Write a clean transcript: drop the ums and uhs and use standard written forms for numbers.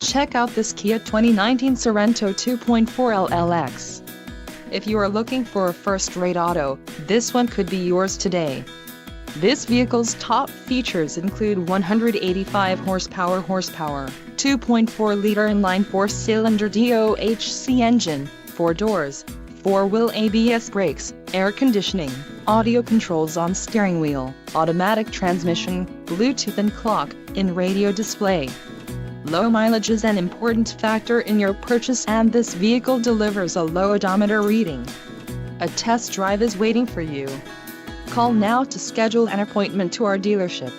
Check out this Kia 2019 Sorento 2.4 LLX. If you are looking for a first-rate auto, this one could be yours today. This vehicle's top features include 185 horsepower, 2.4-liter inline four-cylinder DOHC engine, 4 doors, 4-wheel ABS brakes, air conditioning, audio controls on steering wheel, automatic transmission, Bluetooth and clock-in radio display. Low mileage is an important factor in your purchase, and this vehicle delivers a low odometer reading. A test drive is waiting for you. Call now to schedule an appointment to our dealership.